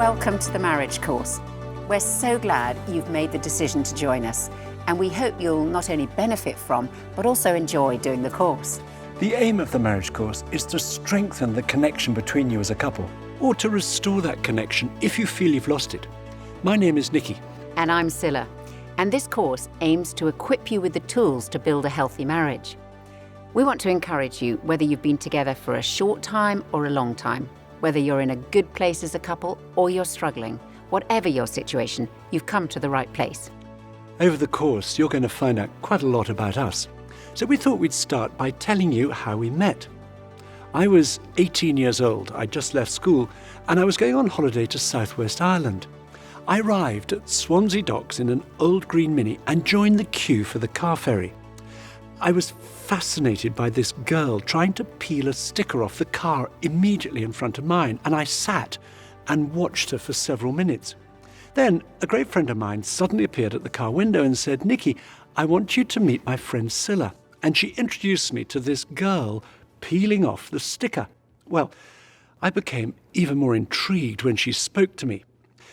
Welcome to the marriage course. We're so glad you've made the decision to join us, and we hope you'll not only benefit from, but also enjoy doing the course. The aim of the marriage course is to strengthen the connection between you as a couple, or to restore that connection if you feel you've lost it. My name is Nikki. And I'm Scylla, and this course aims to equip you with the tools to build a healthy marriage. We want to encourage you, whether you've been together for a short time or a long time, whether you're in a good place as a couple or you're struggling, whatever your situation, you've come to the right place. Over the course, you're going to find out quite a lot about us. So we thought we'd start by telling you how we met. I was 18 years old, I'd just left school, and I was going on holiday to Southwest Ireland. I arrived at Swansea Docks in an old green Mini and joined the queue for the car ferry. I was fascinated by this girl trying to peel a sticker off the car immediately in front of mine, and I sat and watched her for several minutes. Then a great friend of mine suddenly appeared at the car window and said, "Nikki, I want you to meet my friend Scylla." And she introduced me to this girl peeling off the sticker. Well, I became even more intrigued when she spoke to me.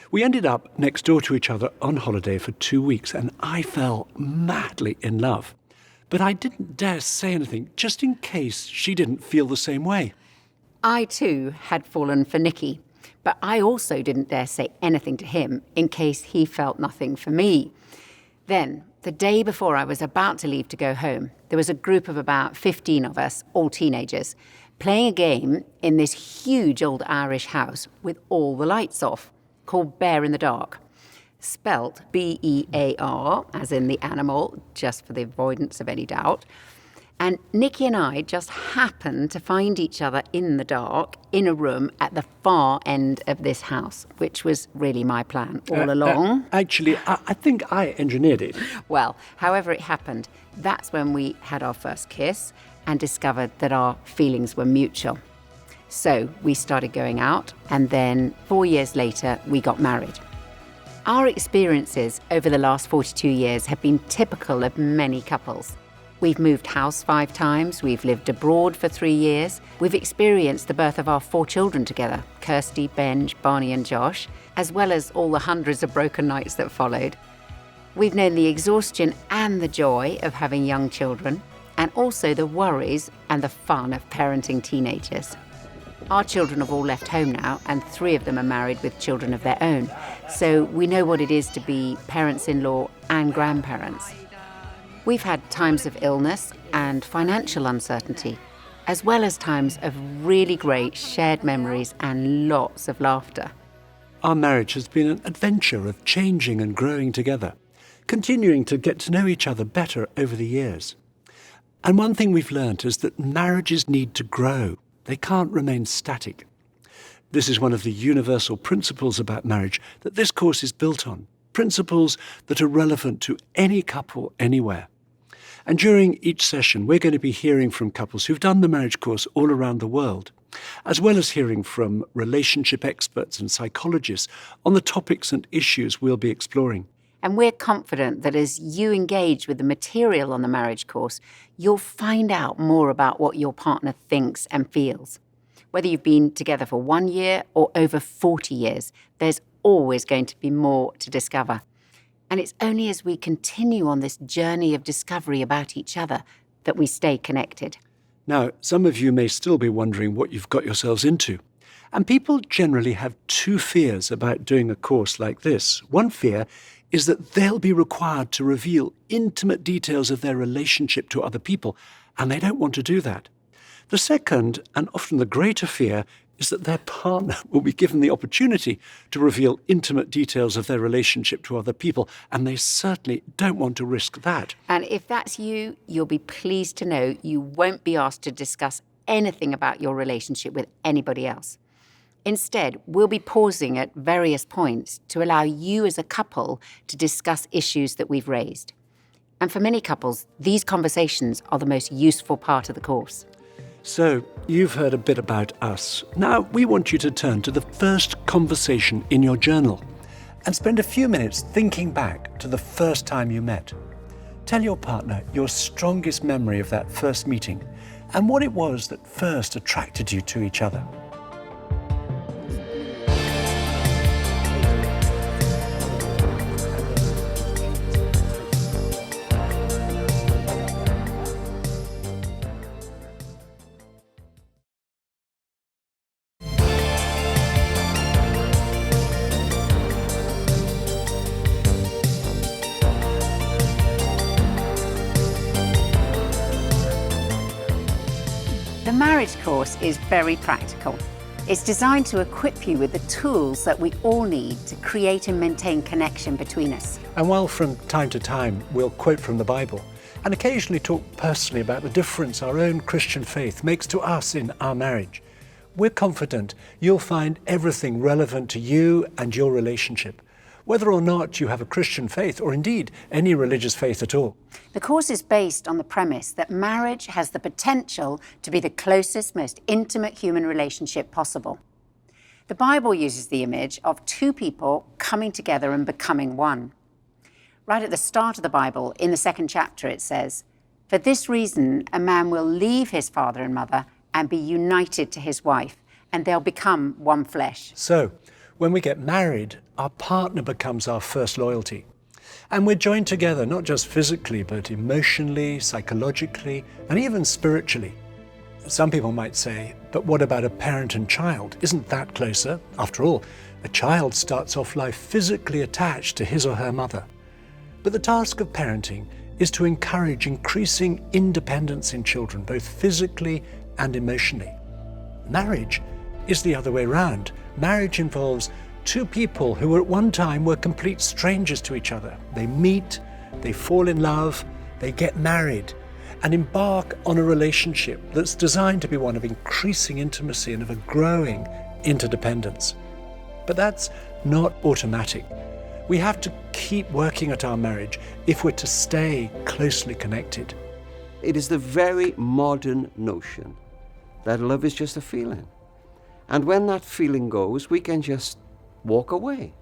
We ended up next door to each other on holiday for 2 weeks, and I fell madly in love. But I didn't dare say anything, just in case she didn't feel the same way. I too had fallen for Nicky, but I also didn't dare say anything to him in case he felt nothing for me. Then, the day before I was about to leave to go home, there was a group of about 15 of us, all teenagers, playing a game in this huge old Irish house with all the lights off, called Bear in the Dark. Spelt B-E-A-R, as in the animal, just for the avoidance of any doubt. And Nikki and I just happened to find each other in the dark, in a room at the far end of this house, which was really my plan all along. Actually, I think I engineered it. Well, however it happened, that's when we had our first kiss and discovered that our feelings were mutual. So we started going out, and then 4 years later, we got married. Our experiences over the last 42 years have been typical of many couples. We've moved house 5 times, we've lived abroad for 3 years, we've experienced the birth of our 4 children together, Kirsty, Benj, Barney and Josh, as well as all the hundreds of broken nights that followed. We've known the exhaustion and the joy of having young children, and also the worries and the fun of parenting teenagers. Our children have all left home now, and 3 of them are married with children of their own. So we know what it is to be parents-in-law and grandparents. We've had times of illness and financial uncertainty, as well as times of really great shared memories and lots of laughter. Our marriage has been an adventure of changing and growing together, continuing to get to know each other better over the years. And one thing we've learned is that marriages need to grow. They can't remain static. This is one of the universal principles about marriage that this course is built on, principles that are relevant to any couple anywhere. And during each session, we're going to be hearing from couples who've done the marriage course all around the world, as well as hearing from relationship experts and psychologists on the topics and issues we'll be exploring. And we're confident that as you engage with the material on the marriage course, you'll find out more about what your partner thinks and feels. Whether you've been together for 1 year or over 40 years, there's always going to be more to discover. And it's only as we continue on this journey of discovery about each other that we stay connected. Now, some of you may still be wondering what you've got yourselves into. And people generally have 2 fears about doing a course like this. One fear is that they'll be required to reveal intimate details of their relationship to other people, and they don't want to do that. The second, and often the greater fear, is that their partner will be given the opportunity to reveal intimate details of their relationship to other people, and they certainly don't want to risk that. And if that's you, you'll be pleased to know you won't be asked to discuss anything about your relationship with anybody else. Instead, we'll be pausing at various points to allow you as a couple to discuss issues that we've raised. And for many couples, these conversations are the most useful part of the course. So, you've heard a bit about us. Now, we want you to turn to the first conversation in your journal and spend a few minutes thinking back to the first time you met. Tell your partner your strongest memory of that first meeting and what it was that first attracted you to each other. marriage course is very practical. It's designed to equip you with the tools that we all need to create and maintain connection between us. And while from time to time we'll quote from the Bible and occasionally talk personally about the difference our own Christian faith makes to us in our marriage, we're confident you'll find everything relevant to you and your relationship, whether or not you have a Christian faith or indeed any religious faith at all. The course is based on the premise that marriage has the potential to be the closest, most intimate human relationship possible. The Bible uses the image of two people coming together and becoming one. Right at the start of the Bible, in the 2nd chapter, it says, "For this reason, a man will leave his father and mother and be united to his wife, and they'll become one flesh." So, when we get married, our partner becomes our first loyalty. And we're joined together, not just physically, but emotionally, psychologically, and even spiritually. Some people might say, but what about a parent and child? Isn't that closer? After all, a child starts off life physically attached to his or her mother. But the task of parenting is to encourage increasing independence in children, both physically and emotionally. Marriage is the other way round. Marriage involves two people who at one time were complete strangers to each other. They meet, they fall in love, they get married, and embark on a relationship that's designed to be one of increasing intimacy and of a growing interdependence. But that's not automatic. We have to keep working at our marriage if we're to stay closely connected. It is the very modern notion that love is just a feeling. And when that feeling goes, we can just walk away.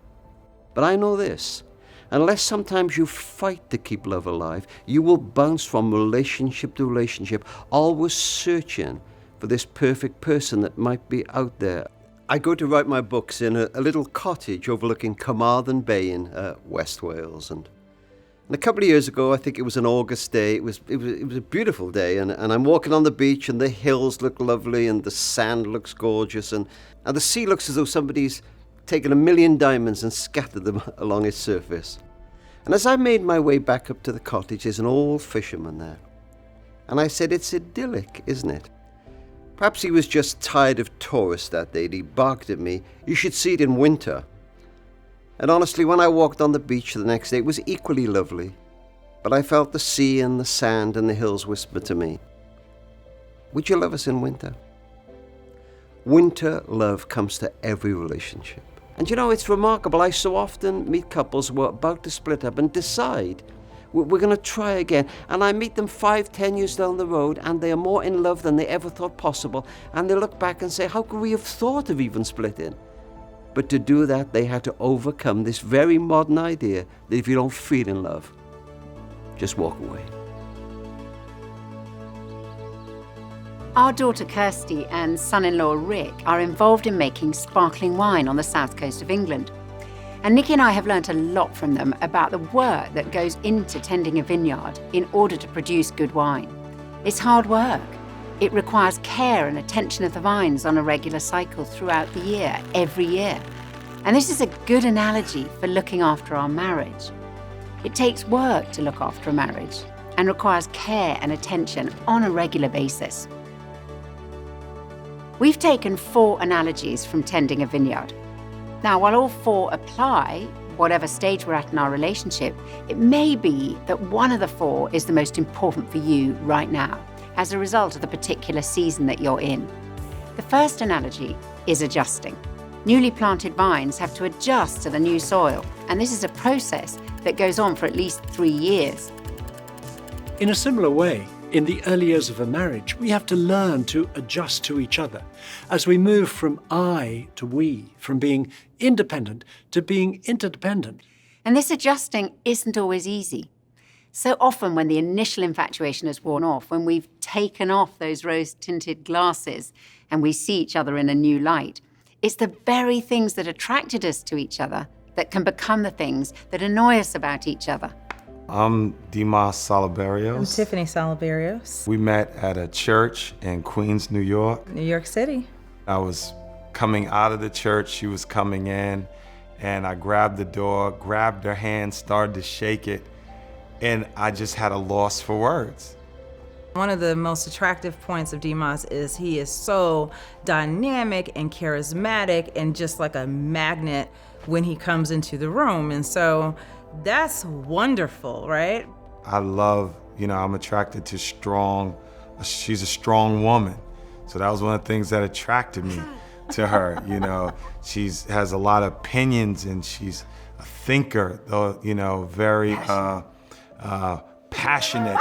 But I know this, unless sometimes you fight to keep love alive, you will bounce from relationship to relationship, always searching for this perfect person that might be out there. I go to write my books in a little cottage overlooking Carmarthen Bay in West Wales. And a couple of years ago, I think it was an August day, it was a beautiful day, and I'm walking on the beach and the hills look lovely and the sand looks gorgeous and the sea looks as though somebody's taken 1,000,000 diamonds and scattered them along its surface. And as I made my way back up to the cottage, there's an old fisherman there. And I said, "It's idyllic, isn't it?" Perhaps he was just tired of tourists that day and he barked at me, "You should see it in winter." And honestly, when I walked on the beach the next day, it was equally lovely. But I felt the sea and the sand and the hills whisper to me, "Would you love us in winter?" Winter love comes to every relationship. And you know, it's remarkable. I so often meet couples who are about to split up and decide, we're going to try again. And I meet them 5-10 years down the road and they are more in love than they ever thought possible. And they look back and say, how could we have thought of even splitting? But to do that, they had to overcome this very modern idea that if you don't feel in love, just walk away. Our daughter Kirsty and son-in-law Rick are involved in making sparkling wine on the south coast of England. And Nikki and I have learnt a lot from them about the work that goes into tending a vineyard in order to produce good wine. It's hard work. It requires care and attention of the vines on a regular cycle throughout the year, every year. And this is a good analogy for looking after our marriage. It takes work to look after a marriage and requires care and attention on a regular basis. We've taken 4 analogies from tending a vineyard. Now, while all 4 apply, whatever stage we're at in our relationship, it may be that one of the 4 is the most important for you right now, as a result of the particular season that you're in. The first analogy is adjusting. Newly planted vines have to adjust to the new soil, and this is a process that goes on for at least 3 years. In a similar way, in the early years of a marriage, we have to learn to adjust to each other as we move from I to we, from being independent to being interdependent. And this adjusting isn't always easy. So often when the initial infatuation has worn off, when we've taken off those rose-tinted glasses and we see each other in a new light, it's the very things that attracted us to each other that can become the things that annoy us about each other. I'm Dimas Salaberios. I'm Tiffany Salaberios. We met at a church in Queens, New York. New York City. I was coming out of the church, she was coming in, and I grabbed the door, grabbed her hand, started to shake it, and I just had a loss for words. One of the most attractive points of Dimas is he is so dynamic and charismatic and just like a magnet when he comes into the room. And so that's wonderful, right? I love, I'm attracted to she's a strong woman. So that was one of the things that attracted me to her. She has a lot of opinions and she's a thinker, though, very passionate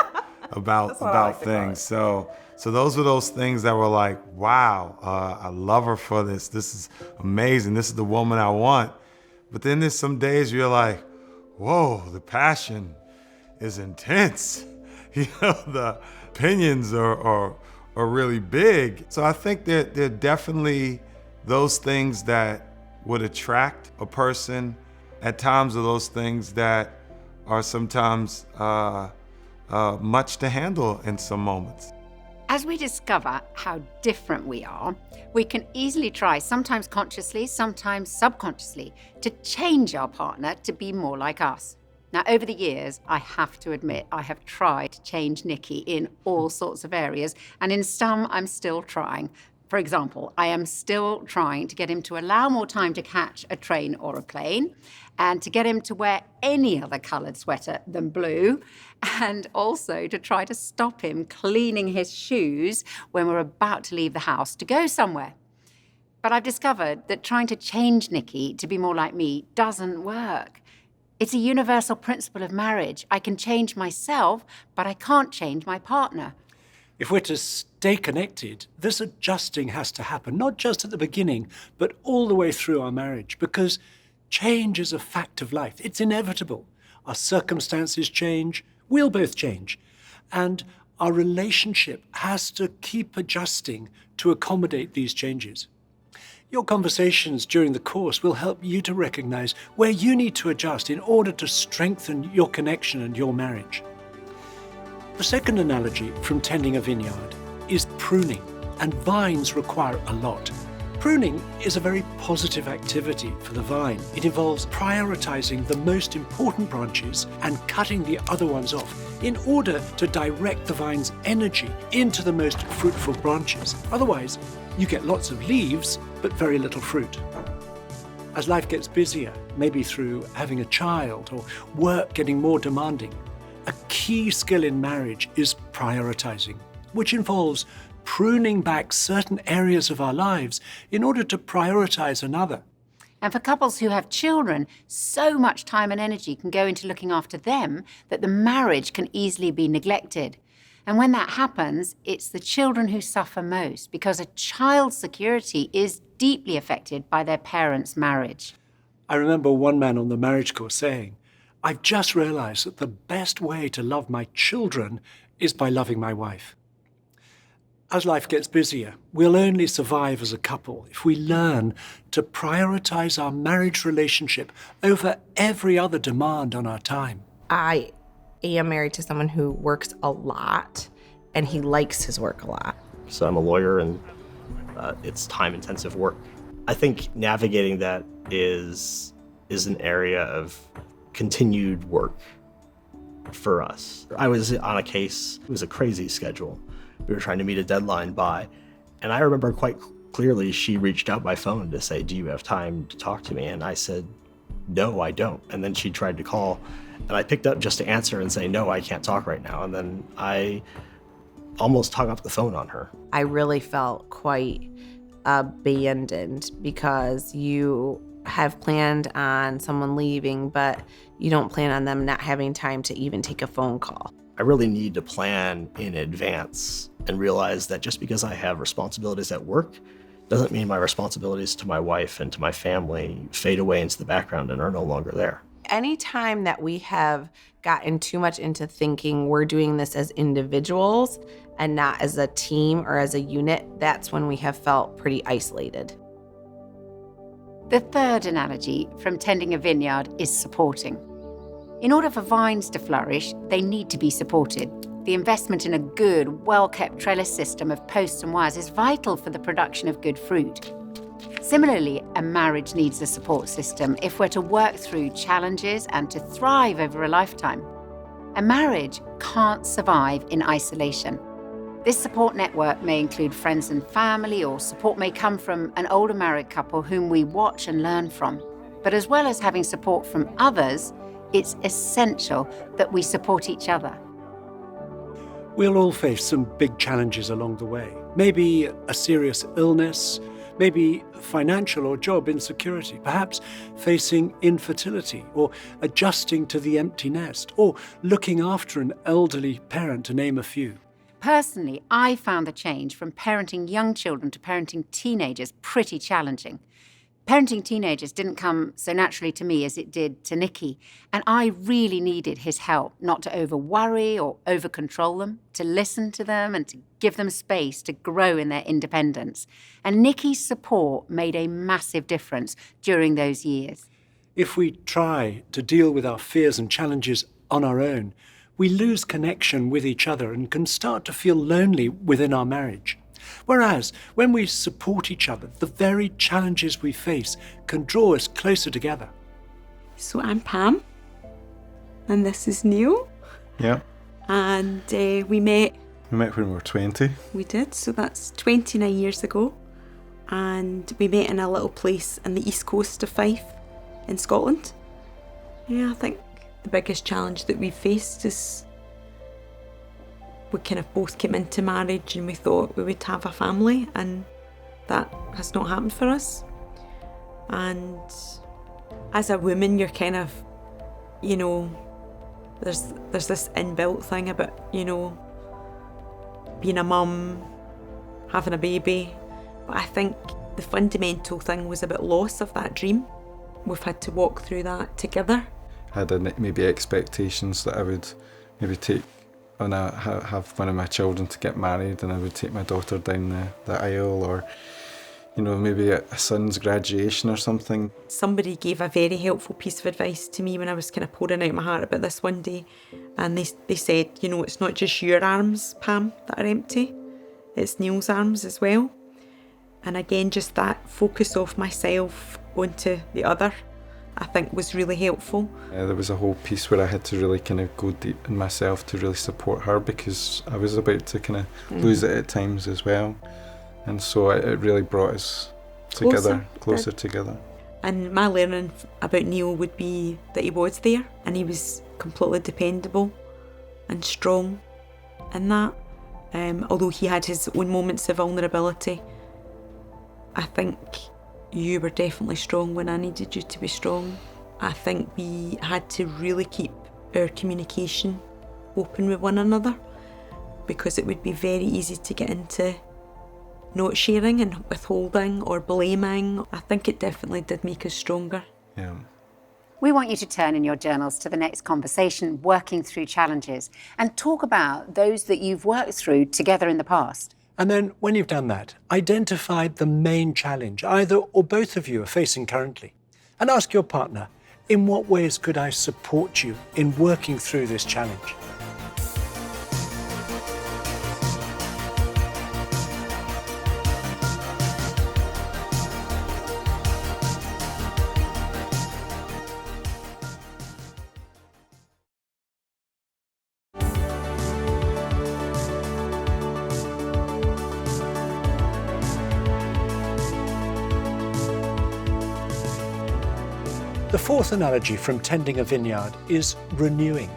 about things. So those were those things that were like, wow, I love her for this. This is amazing. This is the woman I want. But then there's some days you're like, whoa, the passion is intense. The opinions are really big. So I think that there are definitely those things that would attract a person. At times are those things that are sometimes much to handle in some moments. As we discover how different we are, we can easily try, sometimes consciously, sometimes subconsciously, to change our partner to be more like us. Now, over the years, I have to admit, I have tried to change Nicky in all sorts of areas, and in some, I'm still trying. For example, I am still trying to get him to allow more time to catch a train or a plane, and to get him to wear any other coloured sweater than blue, and also to try to stop him cleaning his shoes when we're about to leave the house to go somewhere. But I've discovered that trying to change Nicky to be more like me doesn't work. It's a universal principle of marriage. I can change myself, but I can't change my partner. If we're to stay connected, this adjusting has to happen, not just at the beginning, but all the way through our marriage, because change is a fact of life. It's inevitable. Our circumstances change, we'll both change, and our relationship has to keep adjusting to accommodate these changes. Your conversations during the course will help you to recognize where you need to adjust in order to strengthen your connection and your marriage. The second analogy from tending a vineyard is pruning, and vines require a lot. Pruning is a very positive activity for the vine. It involves prioritizing the most important branches and cutting the other ones off in order to direct the vine's energy into the most fruitful branches. Otherwise, you get lots of leaves, but very little fruit. As life gets busier, maybe through having a child or work getting more demanding, a key skill in marriage is prioritizing, which involves pruning back certain areas of our lives in order to prioritize another. And for couples who have children, so much time and energy can go into looking after them that the marriage can easily be neglected. And when that happens, it's the children who suffer most, because a child's security is deeply affected by their parents' marriage. I remember one man on the marriage course saying, "I've just realized that the best way to love my children is by loving my wife." As life gets busier, we'll only survive as a couple if we learn to prioritize our marriage relationship over every other demand on our time. I am married to someone who works a lot, and he likes his work a lot. So I'm a lawyer, and it's time-intensive work. I think navigating that is an area of continued work for us. I was on a case, it was a crazy schedule. We were trying to meet a deadline by, and I remember quite clearly she reached out by phone to say, "Do you have time to talk to me?" And I said, "No, I don't." And then she tried to call, and I picked up just to answer and say, "No, I can't talk right now." And then I almost hung up the phone on her. I really felt quite abandoned because you have planned on someone leaving, but you don't plan on them not having time to even take a phone call. I really need to plan in advance and realize that just because I have responsibilities at work doesn't mean my responsibilities to my wife and to my family fade away into the background and are no longer there. Anytime that we have gotten too much into thinking we're doing this as individuals and not as a team or as a unit, that's when we have felt pretty isolated. The third analogy from tending a vineyard is supporting. In order for vines to flourish, they need to be supported. The investment in a good, well-kept trellis system of posts and wires is vital for the production of good fruit. Similarly, a marriage needs a support system if we're to work through challenges and to thrive over a lifetime. A marriage can't survive in isolation. This support network may include friends and family, or support may come from an older married couple whom we watch and learn from. But as well as having support from others, it's essential that we support each other. We'll all face some big challenges along the way. Maybe a serious illness, maybe financial or job insecurity, perhaps facing infertility or adjusting to the empty nest, or looking after an elderly parent, to name a few. Personally, I found the change from parenting young children to parenting teenagers pretty challenging. Parenting teenagers didn't come so naturally to me as it did to Nicky, and I really needed his help, not to over-worry or over-control them, to listen to them and to give them space to grow in their independence. And Nicky's support made a massive difference during those years. If we try to deal with our fears and challenges on our own, we lose connection with each other and can start to feel lonely within our marriage. Whereas, when we support each other, the very challenges we face can draw us closer together. So I'm Pam, and this is Neil. Yeah. And we met when we were 20. We did, so that's 29 years ago. And we met in a little place in the east coast of Fife in Scotland. Yeah, I think the biggest challenge that we've faced is we kind of both came into marriage and we thought we would have a family, and that has not happened for us. And as a woman, you're kind of, you know, there's this inbuilt thing about, you know, being a mum, having a baby. But I think the fundamental thing was about loss of that dream. We've had to walk through that together. I had maybe expectations that I would maybe take when I have one of my children to get married, and I would take my daughter down the aisle, or, you know, maybe a son's graduation or something. Somebody gave a very helpful piece of advice to me when I was kind of pouring out my heart about this one day, and they said, you know, it's not just your arms, Pam, that are empty, it's Neil's arms as well. And again, just that focus off myself onto the other, I think was really helpful. There was a whole piece where I had to really kind of go deep in myself to really support her, because I was about to kind of lose it at times as well. And so it really brought us together, closer together. And my learning about Neil would be that he was there, and he was completely dependable and strong in that. Although he had his own moments of vulnerability, I think you were definitely strong when I needed you to be strong. I think we had to really keep our communication open with one another, because it would be very easy to get into not sharing and withholding or blaming. I think it definitely did make us stronger. Yeah. We want you to turn in your journals to the next conversation, working through challenges, and talk about those that you've worked through together in the past. And then, when you've done that, identify the main challenge either or both of you are facing currently. And ask your partner, in what ways could I support you in working through this challenge? The fourth analogy from tending a vineyard is renewing.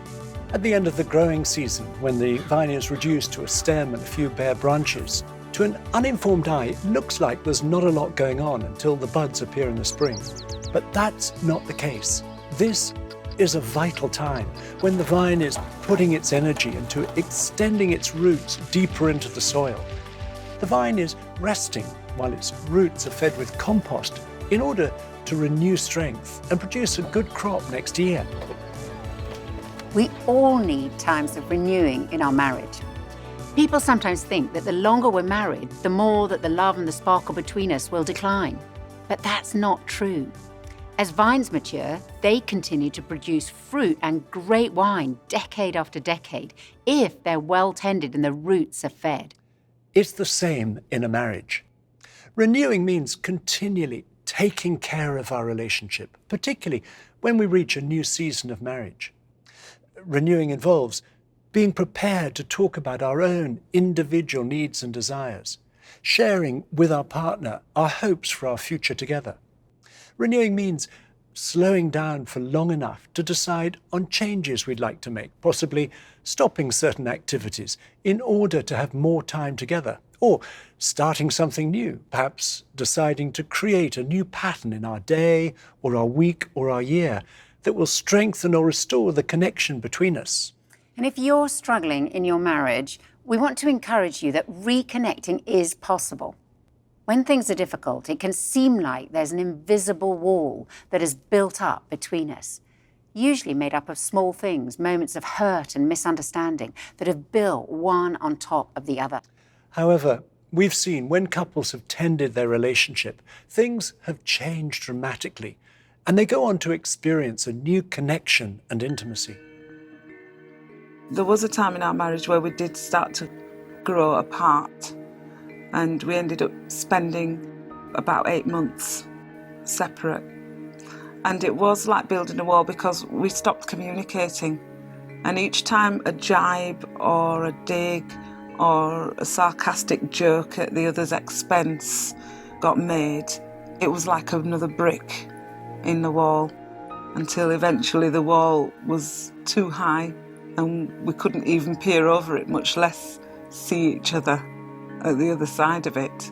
At the end of the growing season, when the vine is reduced to a stem and a few bare branches, to an uninformed eye, it looks like there's not a lot going on until the buds appear in the spring. But that's not the case. This is a vital time when the vine is putting its energy into extending its roots deeper into the soil. The vine is resting while its roots are fed with compost in order to renew strength and produce a good crop next year. We all need times of renewing in our marriage. People sometimes think that the longer we're married, the more that the love and the sparkle between us will decline. But that's not true. As vines mature, they continue to produce fruit and great wine decade after decade if they're well tended and the roots are fed. It's the same in a marriage. Renewing means continually taking care of our relationship, particularly when we reach a new season of marriage. Renewing involves being prepared to talk about our own individual needs and desires, sharing with our partner our hopes for our future together. Renewing means slowing down for long enough to decide on changes we'd like to make, possibly stopping certain activities in order to have more time together, or starting something new, perhaps deciding to create a new pattern in our day or our week or our year that will strengthen or restore the connection between us. And if you're struggling in your marriage, we want to encourage you that reconnecting is possible. When things are difficult, it can seem like there's an invisible wall that is built up between us, usually made up of small things, moments of hurt and misunderstanding that have built one on top of the other. However, we've seen when couples have tended their relationship, things have changed dramatically, and they go on to experience a new connection and intimacy. There was a time in our marriage where we did start to grow apart, and we ended up spending about 8 months separate. And it was like building a wall because we stopped communicating. And each time a jibe or a dig or a sarcastic joke at the other's expense got made, it was like another brick in the wall, until eventually the wall was too high and we couldn't even peer over it, much less see each other at the other side of it.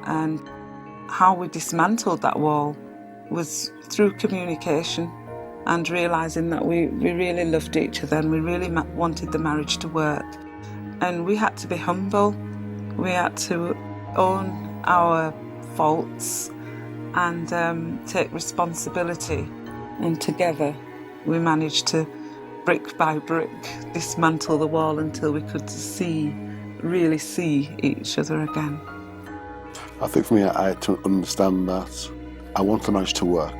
And how we dismantled that wall was through communication and realising that we really loved each other and we really wanted the marriage to work. And we had to be humble, we had to own our faults and take responsibility. And together we managed to, brick by brick, dismantle the wall until we could really see each other again. I think for me, I had to understand that I want the marriage to work,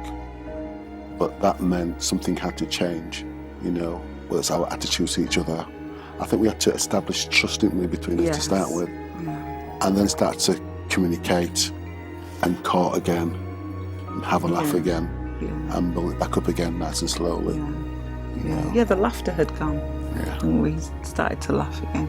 but that meant something had to change, whether it's our attitudes to each other. I think we had to establish trust, didn't we, between us to start with, and then start to communicate and court again, and have a laugh again, and build it back up again nice and slowly. Yeah, the laughter had gone, and we started to laugh again.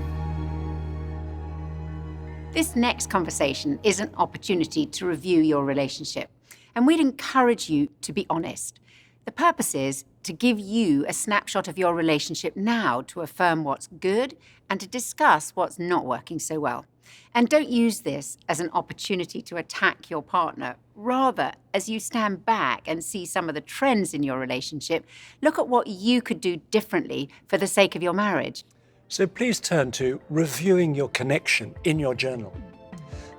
This next conversation is an opportunity to review your relationship, and we'd encourage you to be honest. The purpose is to give you a snapshot of your relationship now, to affirm what's good and to discuss what's not working so well. And don't use this as an opportunity to attack your partner. Rather, as you stand back and see some of the trends in your relationship, look at what you could do differently for the sake of your marriage. So please turn to reviewing your connection in your journal.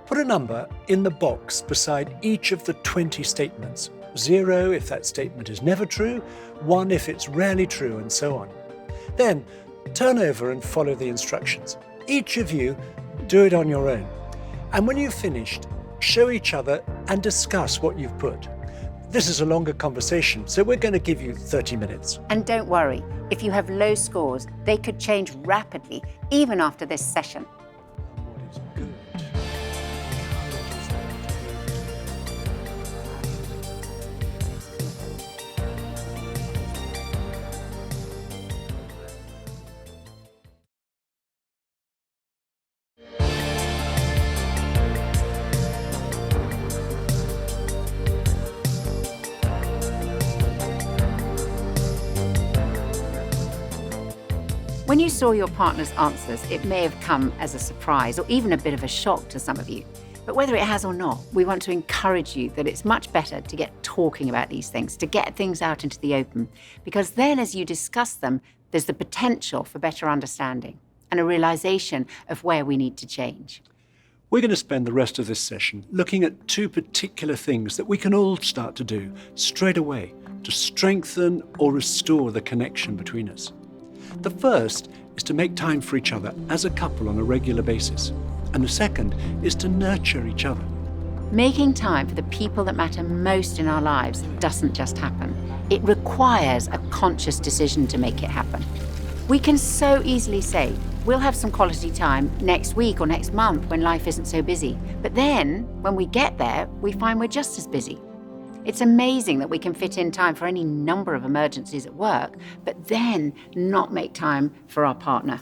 Put a number in the box beside each of the 20 statements. 0 if that statement is never true, 1 if it's rarely true, and so on. Then turn over and follow the instructions. Each of you do it on your own. And when you've finished, show each other and discuss what you've put. This is a longer conversation, so we're going to give you 30 minutes. And don't worry, if you have low scores, they could change rapidly, even after this session. What is good? When you saw your partner's answers, it may have come as a surprise or even a bit of a shock to some of you. But whether it has or not, we want to encourage you that it's much better to get talking about these things, to get things out into the open, because then as you discuss them, there's the potential for better understanding and a realization of where we need to change. We're going to spend the rest of this session looking at 2 particular things that we can all start to do straight away to strengthen or restore the connection between us. The first is to make time for each other as a couple on a regular basis. And the second is to nurture each other. Making time for the people that matter most in our lives doesn't just happen. It requires a conscious decision to make it happen. We can so easily say, we'll have some quality time next week or next month when life isn't so busy. But then, when we get there, we find we're just as busy. It's amazing that we can fit in time for any number of emergencies at work, but then not make time for our partner.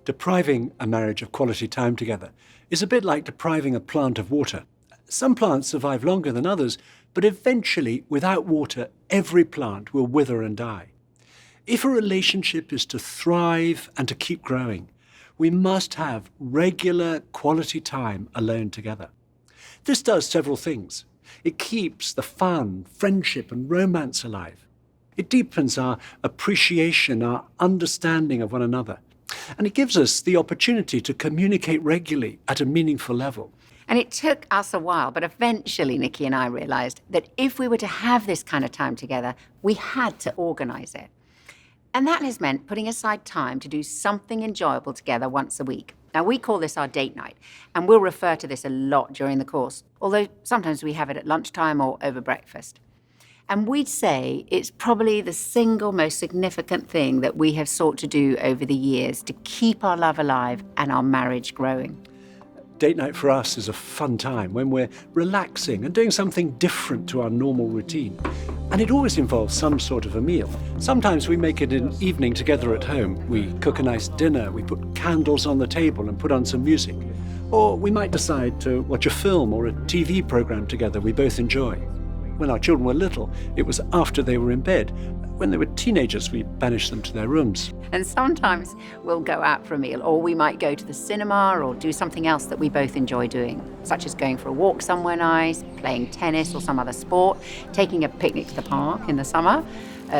Depriving a marriage of quality time together is a bit like depriving a plant of water. Some plants survive longer than others, but eventually, without water, every plant will wither and die. If a relationship is to thrive and to keep growing, we must have regular quality time alone together. This does several things. It keeps the fun, friendship, and romance alive. It deepens our appreciation, our understanding of one another. And it gives us the opportunity to communicate regularly at a meaningful level. And it took us a while, but eventually Nikki and I realized that if we were to have this kind of time together, we had to organize it. And that has meant putting aside time to do something enjoyable together once a week. Now, we call this our date night, and we'll refer to this a lot during the course, although sometimes we have it at lunchtime or over breakfast. And we'd say it's probably the single most significant thing that we have sought to do over the years to keep our love alive and our marriage growing. Date night for us is a fun time when we're relaxing and doing something different to our normal routine. And it always involves some sort of a meal. Sometimes we make it an evening together at home. We cook a nice dinner, we put candles on the table and put on some music. Or we might decide to watch a film or a TV program together we both enjoy. When our children were little, it was after they were in bed. When they were teenagers, we banished them to their rooms. And sometimes we'll go out for a meal, or we might go to the cinema or do something else that we both enjoy doing, such as going for a walk somewhere nice, playing tennis or some other sport, taking a picnic to the park in the summer,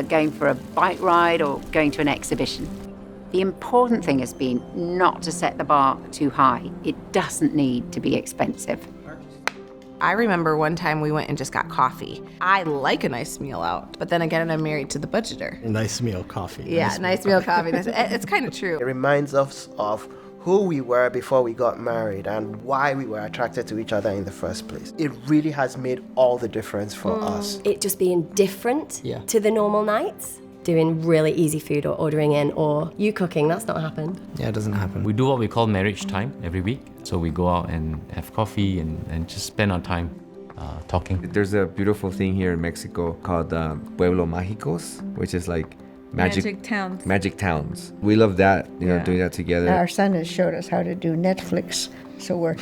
going for a bike ride or going to an exhibition. The important thing has been not to set the bar too high. It doesn't need to be expensive. I remember one time we went and just got coffee. I like a nice meal out, but then again, I'm married to the budgeter. A nice meal coffee. Yeah, nice meal coffee. It's kind of true. It reminds us of who we were before we got married and why we were attracted to each other in the first place. It really has made all the difference for us. It just being different to the normal nights. Doing really easy food or ordering in, or you cooking, that's not happened. Yeah, it doesn't happen. We do what we call marriage time every week. So we go out and have coffee and just spend our time talking. There's a beautiful thing here in Mexico called Pueblo Mágicos, which is like magic towns. Magic towns. We love that, you know, doing that together. Our son has showed us how to do Netflix, so we're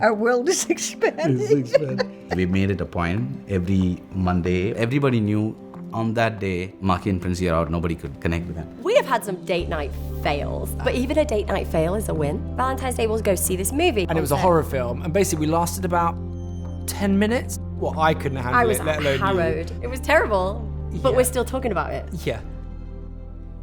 our world is expanding. We made it a point every Monday. Everybody knew on that day, Maki and Princey are out, nobody could connect with them. We have had some date night fails, but even a date night fail is a win. Valentine's Day, we'll go see this movie. And it was a horror film, and basically we lasted about 10 minutes. Well, I couldn't handle it, let alone harrowed. It was terrible, but we're still talking about it. Yeah.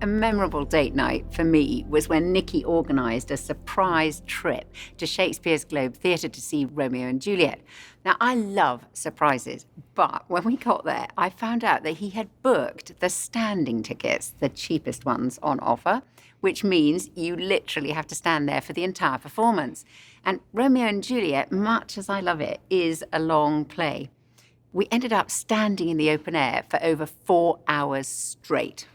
A memorable date night for me was when Nikki organised a surprise trip to Shakespeare's Globe Theatre to see Romeo and Juliet. Now, I love surprises, but when we got there, I found out that he had booked the standing tickets, the cheapest ones on offer, which means you literally have to stand there for the entire performance. And Romeo and Juliet, much as I love it, is a long play. We ended up standing in the open air for over 4 hours straight.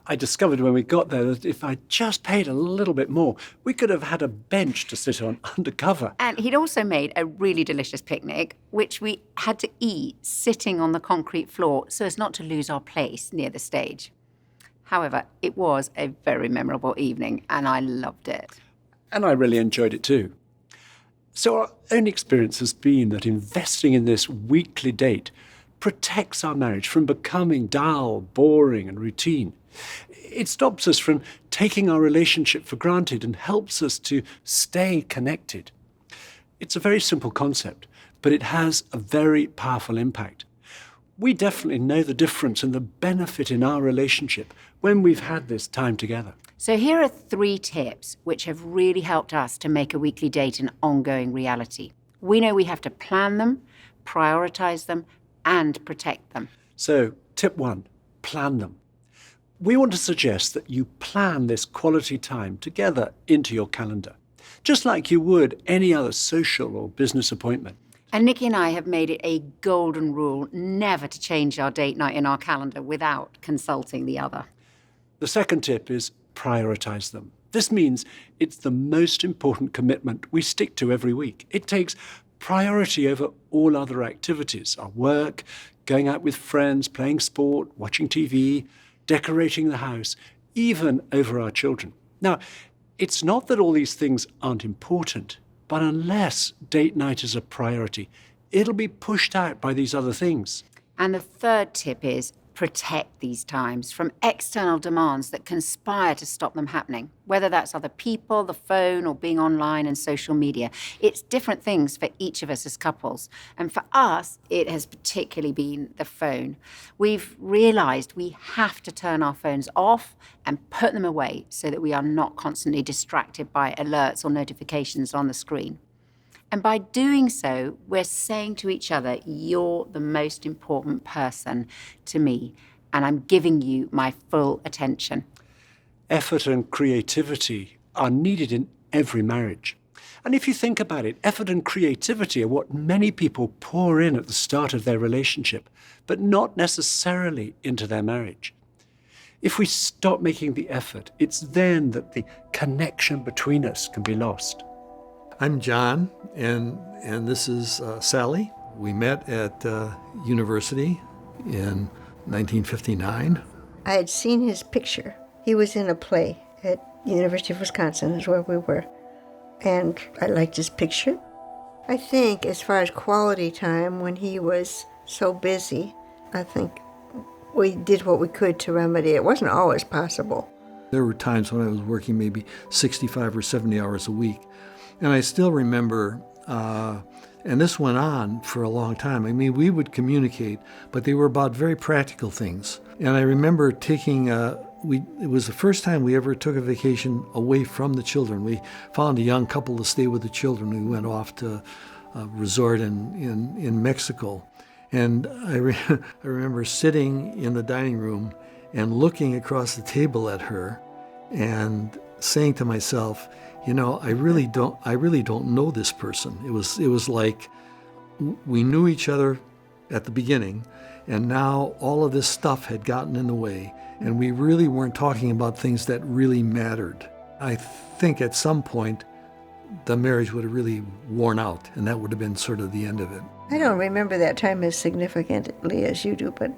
I discovered when we got there that if I just paid a little bit more, we could have had a bench to sit on undercover. And he'd also made a really delicious picnic, which we had to eat sitting on the concrete floor so as not to lose our place near the stage. However, it was a very memorable evening, and I loved it. And I really enjoyed it too. So our own experience has been that investing in this weekly date protects our marriage from becoming dull, boring, and routine. It stops us from taking our relationship for granted and helps us to stay connected. It's a very simple concept, but it has a very powerful impact. We definitely know the difference and the benefit in our relationship when we've had this time together. So here are 3 tips which have really helped us to make a weekly date an ongoing reality. We know we have to plan them, prioritize them, and protect them. So, tip 1, plan them. We want to suggest that you plan this quality time together into your calendar, just like you would any other social or business appointment. And Nikki and I have made it a golden rule never to change our date night in our calendar without consulting the other. The second tip is prioritize them. This means it's the most important commitment we stick to every week. It takes priority over all other activities, our work, going out with friends, playing sport, watching TV, decorating the house, even over our children. Now, It's not that all these things aren't important, but unless date night is a priority, it'll be pushed out by these other things. And the third tip is protect these times from external demands that conspire to stop them happening, whether that's other people, the phone, or being online and social media. It's different things for each of us as couples. And for us, it has particularly been the phone. We've realized we have to turn our phones off and put them away so that we are not constantly distracted by alerts or notifications on the screen. And by doing so, we're saying to each other, you're the most important person to me, and I'm giving you my full attention. Effort and creativity are needed in every marriage. And if you think about it, effort and creativity are what many people pour in at the start of their relationship, but not necessarily into their marriage. If we stop making the effort, it's then that the connection between us can be lost. I'm John, and this is Sally. We met at university in 1959. I had seen his picture. He was in a play at University of Wisconsin, is where we were. And I liked his picture. I think as far as quality time, when he was so busy, I think we did what we could to remedy it. It wasn't always possible. There were times when I was working maybe 65 or 70 hours a week. And I still remember, and this went on for a long time. I mean, we would communicate, but they were about very practical things. And I remember taking, it was the first time we ever took a vacation away from the children. We found a young couple to stay with the children. We went off to a resort in Mexico. And I remember sitting in the dining room and looking across the table at her and saying to myself, you know, I really don't know this person. It was like we knew each other at the beginning, and now all of this stuff had gotten in the way, and we really weren't talking about things that really mattered. I think at some point the marriage would have really worn out, and that would have been sort of the end of it. I don't remember that time as significantly as you do, but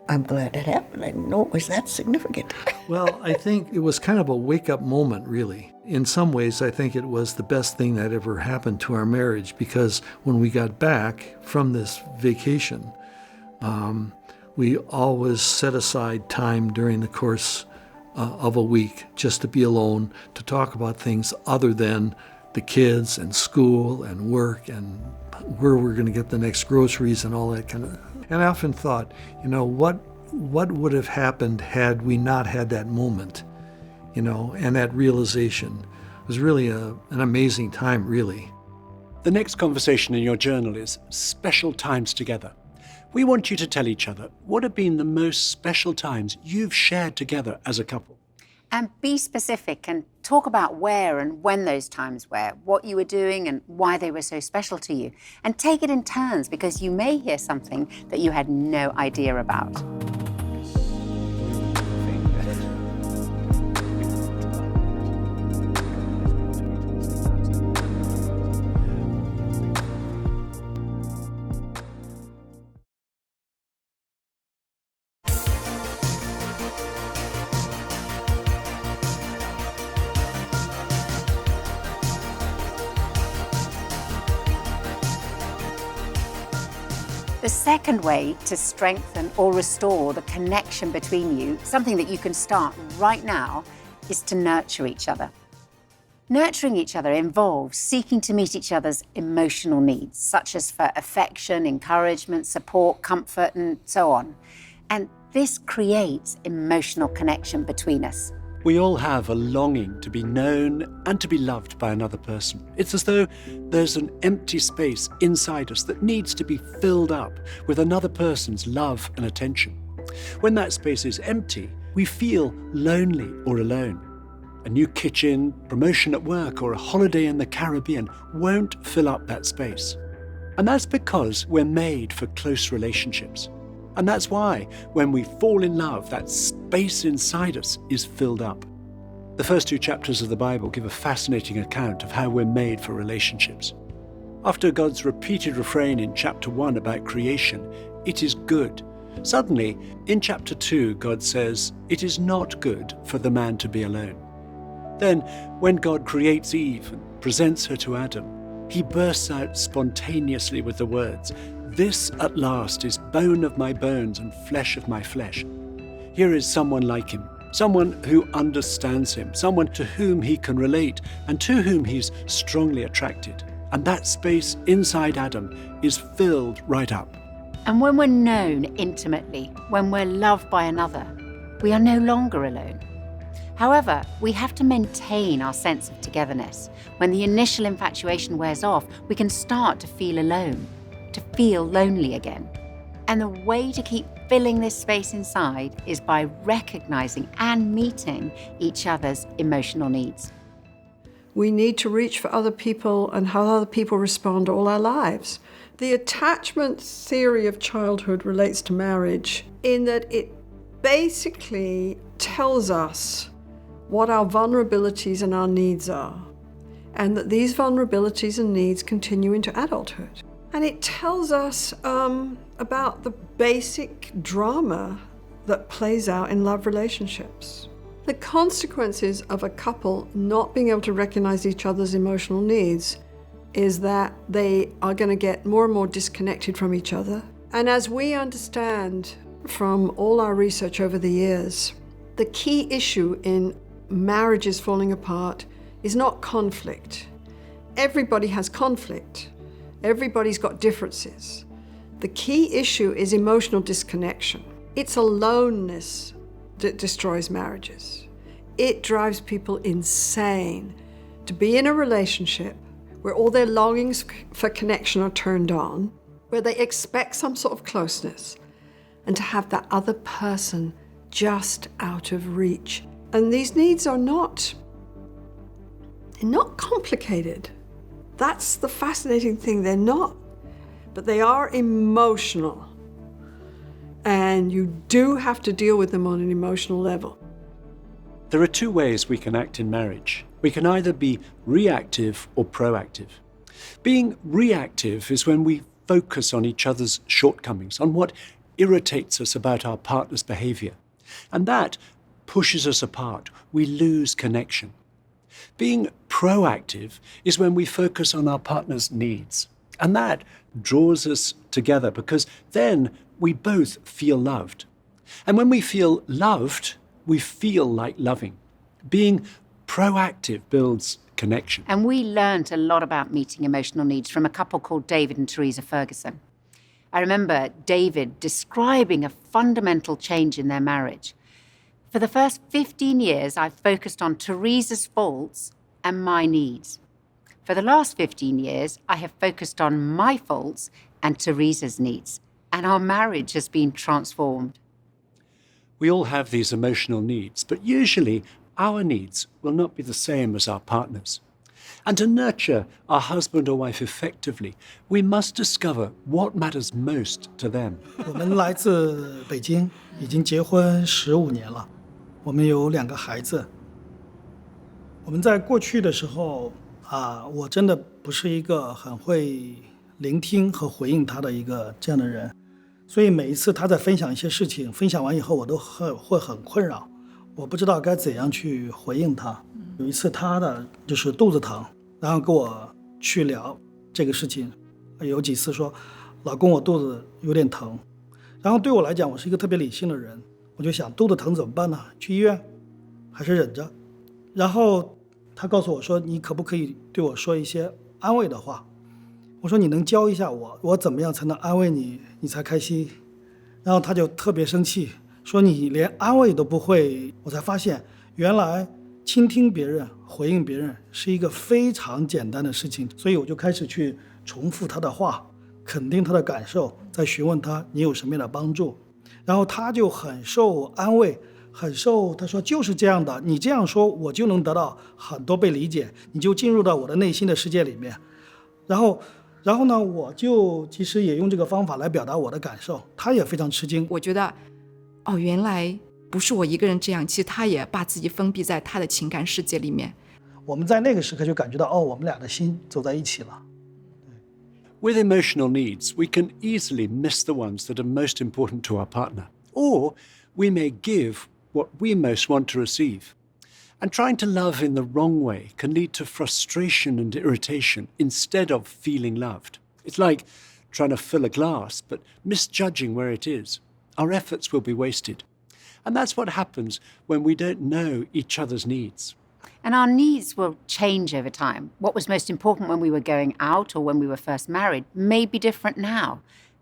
I'm glad it happened. I didn't know it was that significant. Well, I think it was kind of a wake-up moment, really. In some ways, I think it was the best thing that ever happened to our marriage, because when we got back from this vacation, we always set aside time during the course of a week just to be alone, to talk about things other than the kids and school and work and where we're going to get the next groceries and all that kind of. And I often thought, you know, what would have happened had we not had that moment, you know, and that realization. It was really an amazing time, really. The next conversation in your journal is special times together. We want you to tell each other what have been the most special times you've shared together as a couple. And be specific and talk about where and when those times were, what you were doing and why they were so special to you. And take it in turns, because you may hear something that you had no idea about. The second way to strengthen or restore the connection between you, something that you can start right now, is to nurture each other. Nurturing each other involves seeking to meet each other's emotional needs, such as for affection, encouragement, support, comfort, and so on. And this creates emotional connection between us. We all have a longing to be known and to be loved by another person. It's as though there's an empty space inside us that needs to be filled up with another person's love and attention. When that space is empty, we feel lonely or alone. A new kitchen, promotion at work, or a holiday in the Caribbean won't fill up that space. And that's because we're made for close relationships. And that's why, when we fall in love, that space inside us is filled up. The first 2 chapters of the Bible give a fascinating account of how we're made for relationships. After God's repeated refrain in chapter 1 about creation, it is good, suddenly, in chapter 2, God says, it is not good for the man to be alone. Then, when God creates Eve and presents her to Adam, he bursts out spontaneously with the words, "This at last is bone of my bones and flesh of my flesh." Here is someone like him, someone who understands him, someone to whom he can relate and to whom he's strongly attracted. And that space inside Adam is filled right up. And when we're known intimately, when we're loved by another, we are no longer alone. However, we have to maintain our sense of togetherness. When the initial infatuation wears off, we can start to feel alone, to feel lonely again. And the way to keep filling this space inside is by recognizing and meeting each other's emotional needs. We need to reach for other people and how other people respond all our lives. The attachment theory of childhood relates to marriage in that it basically tells us what our vulnerabilities and our needs are, and that these vulnerabilities and needs continue into adulthood. And it tells us about the basic drama that plays out in love relationships. The consequences of a couple not being able to recognize each other's emotional needs is that they are going to get more and more disconnected from each other. And as we understand from all our research over the years, the key issue in marriages falling apart is not conflict. Everybody has conflict. Everybody's got differences. The key issue is emotional disconnection. It's aloneness that destroys marriages. It drives people insane to be in a relationship where all their longings for connection are turned on, where they expect some sort of closeness, and to have that other person just out of reach. And these needs are not complicated. That's the fascinating thing, they're not. But they are emotional. And you do have to deal with them on an emotional level. There are two ways we can act in marriage. We can either be reactive or proactive. Being reactive is when we focus on each other's shortcomings, on what irritates us about our partner's behavior. And that pushes us apart. We lose connection. Being proactive is when we focus on our partner's needs. And that draws us together because then we both feel loved. And when we feel loved, we feel like loving. Being proactive builds connection. And we learned a lot about meeting emotional needs from a couple called David and Teresa Ferguson. I remember David describing a fundamental change in their marriage. For the first 15 years, I focused on Teresa's faults and my needs. For the last 15 years, I have focused on my faults and Teresa's needs, and our marriage has been transformed. We all have these emotional needs, but usually our needs will not be the same as our partner's. And to nurture our husband or wife effectively, we must discover what matters most to them. 我们来自北京，已经结婚15年了，我们有2个孩子。我们在过去的时候我真的不是一个很会聆听和回应他的一个这样的人，所以每一次他在分享一些事情，分享完以后我都会很困扰，我不知道该怎样去回应他。有一次他的就是肚子疼，然后跟我去聊这个事情，有几次说老公我肚子有点疼，然后对我来讲我是一个特别理性的人，我就想肚子疼怎么办呢？去医院还是忍着？然后他告诉我说你可不可以对我说一些安慰的话？我说你能教一下我怎么样才能安慰你，你才开心？然后他就特别生气，说你连安慰都不会。我才发现原来倾听别人回应别人是一个非常简单的事情，所以我就开始去重复他的话，肯定他的感受，再询问他你有什么样的帮助。然后他就很受安慰，很受，他说就是这样的，你这样说我就能得到很多被理解，你就进入到我的内心的世界里面。然后呢，我就其实也用这个方法来表达我的感受，他也非常吃惊。我觉得原来不是我一个人这样，其实他也把自己封闭在他的情感世界里面。我们在那个时刻就感觉到我们俩的心走在一起了。With emotional needs, we can easily miss the ones that are most important to our partner, or we may give what we most want to receive. And trying to love in the wrong way can lead to frustration and irritation instead of feeling loved. It's like trying to fill a glass but misjudging where it is. Our efforts will be wasted. And that's what happens when we don't know each other's needs. And our needs will change over time. What was most important when we were going out or when we were first married may be different now.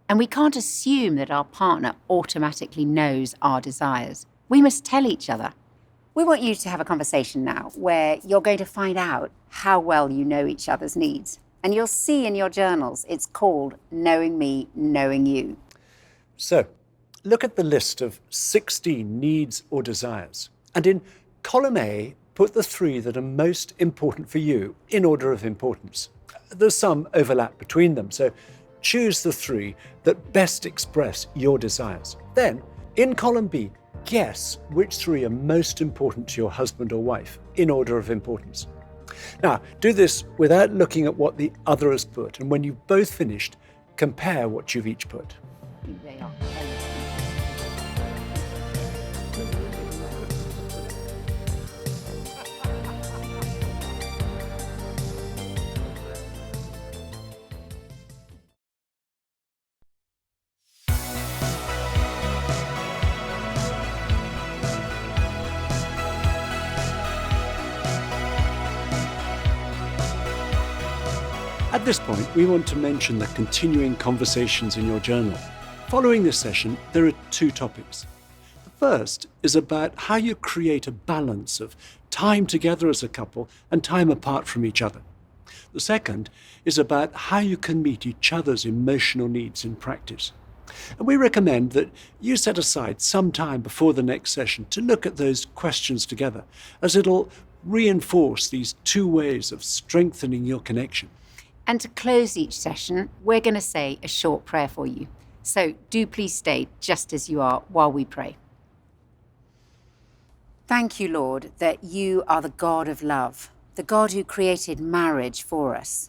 And we can't assume that our partner automatically knows our desires. We must tell each other. We want you to have a conversation now where you're going to find out how well you know each other's needs. And you'll see in your journals, it's called Knowing Me, Knowing You. So, look at the list of 16 needs or desires. And in column A, put the 3 that are most important for you in order of importance. There's some overlap between them, so choose the 3 that best express your desires. Then, in column B, guess which 3 are most important to your husband or wife in order of importance. Now, do this without looking at what the other has put, and when you've both finished, compare what you've each put. They are. At this point, we want to mention the continuing conversations in your journal. Following this session, there are 2 topics. The first is about how you create a balance of time together as a couple and time apart from each other. The second is about how you can meet each other's emotional needs in practice. And we recommend that you set aside some time before the next session to look at those questions together, as it'll reinforce these 2 ways of strengthening your connection. And to close each session, we're going to say a short prayer for you. So do please stay just as you are while we pray. Thank you, Lord, that you are the God of love, the God who created marriage for us.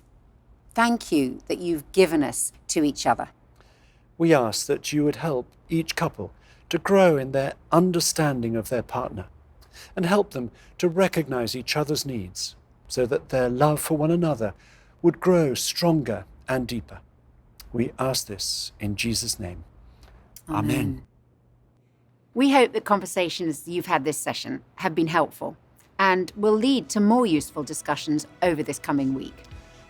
Thank you that you've given us to each other. We ask that you would help each couple to grow in their understanding of their partner and help them to recognize each other's needs so that their love for one another would grow stronger and deeper. We ask this in Jesus' name. Amen. We hope the conversations you've had this session have been helpful and will lead to more useful discussions over this coming week.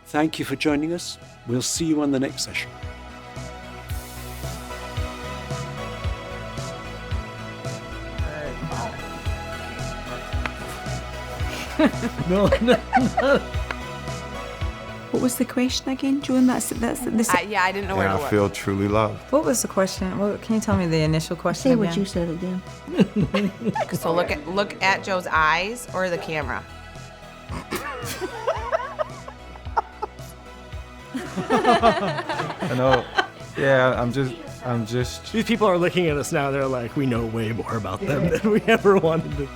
Thank you for joining us. We'll see you on the next session. No. What was the question again, Joan? That's this. Yeah, I didn't know where Yeah, to I look. feel truly loved. What was the question? Can you tell me the initial question Say again? what you said again. So look at Joe's eyes or the camera. I know. Yeah, I'm just. These people are looking at us now. They're like, we know way more about them than we ever wanted to.